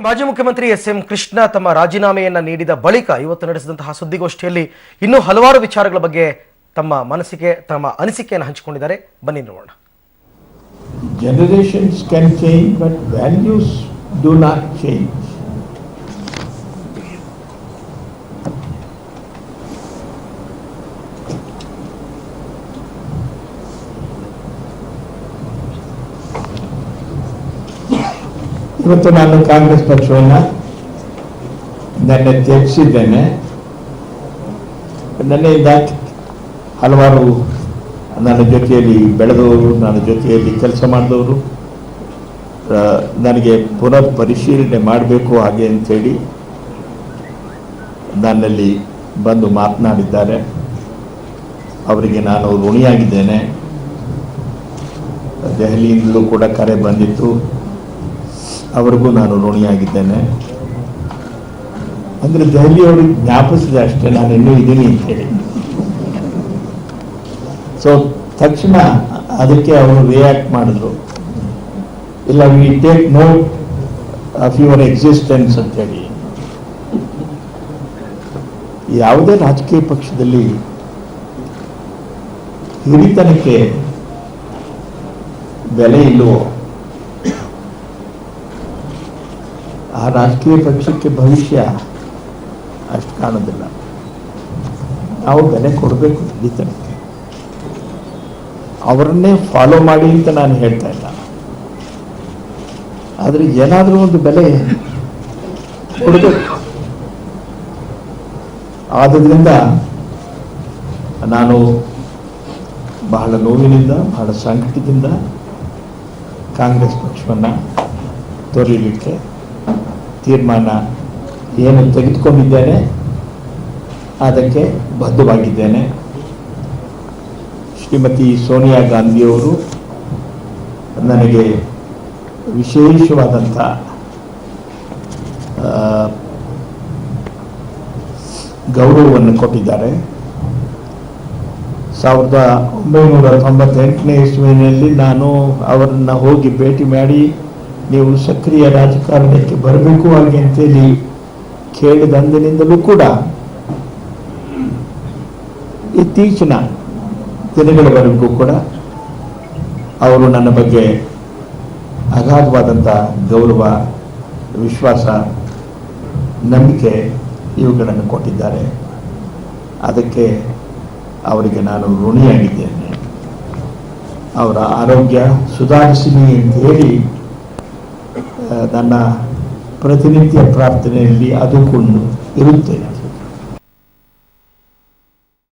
ಮಾಜಿ ಮುಖ್ಯಮಂತ್ರಿ ಎಸ್.ಎಂ. ಕೃಷ್ಣ ತಮ್ಮ ರಾಜೀನಾಮೆಯನ್ನ ನೀಡಿದ ಬಳಿಕ ಇವತ್ತು ನಡೆಸಿದಂತಹ ಸುದ್ದಿಗೋಷ್ಠಿಯಲ್ಲಿ ಇನ್ನೂ ಹಲವಾರು ವಿಚಾರಗಳ ಬಗ್ಗೆ ತಮ್ಮ ಅನಿಸಿಕೆಯನ್ನು ಹಂಚಿಕೊಂಡಿದ್ದಾರೆ. ಬನ್ನಿ ನೋಡೋಣ. Generations can change, but values do not change. ಇವತ್ತು ನಾನು ಕಾಂಗ್ರೆಸ್ ಪಕ್ಷವನ್ನು ತ್ಯಜಿಸಿದ್ದೇನೆ. ನನ್ನಿಂದ ಹಲವಾರು ನನ್ನ ಜೊತೆಯಲ್ಲಿ ಬೆಳೆದವರು, ನನ್ನ ಜೊತೆಯಲ್ಲಿ ಕೆಲಸ ಮಾಡಿದವರು ನನಗೆ ಪುನರ್ ಪರಿಶೀಲನೆ ಮಾಡಬೇಕು ಹಾಗೆ ಅಂಥೇಳಿ ನನ್ನಲ್ಲಿ ಬಂದು ಮಾತನಾಡಿದ್ದಾರೆ. ಅವರಿಗೆ ನಾನು ಋಣಿಯಾಗಿದ್ದೇನೆ. ದೆಹಲಿಯಿಂದಲೂ ಕೂಡ ಕರೆ ಬಂದಿತ್ತು, ಅವರಿಗೂ ನಾನು ಋಣಿಯಾಗಿದ್ದೇನೆ. ಅಂದರೆ ದೆಹಲಿಯವ್ರಿಗೆ ಜ್ಞಾಪಿಸಿದೆ ಅಷ್ಟೇ, ನಾನು ಇನ್ನೂ ಇದ್ದೀನಿ ಅಂತೇಳಿ. ಸೊ ತಕ್ಷಣ ಅದಕ್ಕೆ ಅವರು ರಿಯಾಕ್ಟ್ ಮಾಡಿದ್ರು, ಇಲ್ಲ we take note of your existence ಅಂತೇಳಿ. ಯಾವುದೇ ರಾಜಕೀಯ ಪಕ್ಷದಲ್ಲಿ ಹಿರಿತನಕ್ಕೆ ಬೆಲೆ ಇಲ್ಲವೋ ಆ ರಾಜಕೀಯ ಪಕ್ಷಕ್ಕೆ ಭವಿಷ್ಯ ಅಷ್ಟು ಕಾಣೋದಿಲ್ಲ. ನಾವು ಬೆಲೆ ಕೊಡಬೇಕು ಹಿರಿತನಕ್ಕೆ. ಅವರನ್ನೇ ಫಾಲೋ ಮಾಡಿ ಅಂತ ನಾನು ಹೇಳ್ತಾ ಇಲ್ಲ, ಆದರೆ ಏನಾದರೂ ಒಂದು ಬೆಲೆ ಕೊಡಬೇಕು. ಆದ್ದರಿಂದ ನಾನು ಬಹಳ ನೋವಿನಿಂದ, ಬಹಳ ಸಂಕಟದಿಂದ ಕಾಂಗ್ರೆಸ್ ಪಕ್ಷವನ್ನು ತೊರೆಯಲಿಕ್ಕೆ ತೀರ್ಮಾನ ಏನು ತೆಗೆದುಕೊಂಡಿದ್ದೇನೆ ಅದಕ್ಕೆ ಬದ್ಧವಾಗಿದ್ದೇನೆ. ಶ್ರೀಮತಿ ಸೋನಿಯಾ ಗಾಂಧಿಯವರು ನನಗೆ ವಿಶೇಷವಾದಂಥ ಗೌರವವನ್ನು ಕೊಟ್ಟಿದ್ದಾರೆ. 1998ನೇ ಇಸ್ವಿನಲ್ಲಿ ನಾನು ಅವರನ್ನು ಹೋಗಿ ಭೇಟಿ ಮಾಡಿ ನೀವು ಸಕ್ರಿಯ ರಾಜಕಾರಣಕ್ಕೆ ಬರಬೇಕು ಹಾಗೆ ಅಂತೇಳಿ ಕೇಳಿದಂದಿನಿಂದಲೂ ಕೂಡ ಇತ್ತೀಚಿನ ದಿನಗಳವರೆಗೂ ಕೂಡ ಅವರು ನನ್ನ ಬಗ್ಗೆ ಅಗಾಧವಾದಂಥ ಗೌರವ, ವಿಶ್ವಾಸ, ನಂಬಿಕೆ ಇವುಗಳನ್ನು ಕೊಟ್ಟಿದ್ದಾರೆ. ಅದಕ್ಕೆ ಅವರಿಗೆ ನಾನು ಋಣಿಯಾಗಿದ್ದೇನೆ. ಅವರ ಆರೋಗ್ಯ ಸುಧಾರಿಸಲಿ ಅಂತ ಹೇಳಿ ನನ್ನ ಪ್ರತಿನಿತ್ಯ ಪ್ರಾರ್ಥನೆಯಲ್ಲಿ ಅದು ಇರುತ್ತೆ.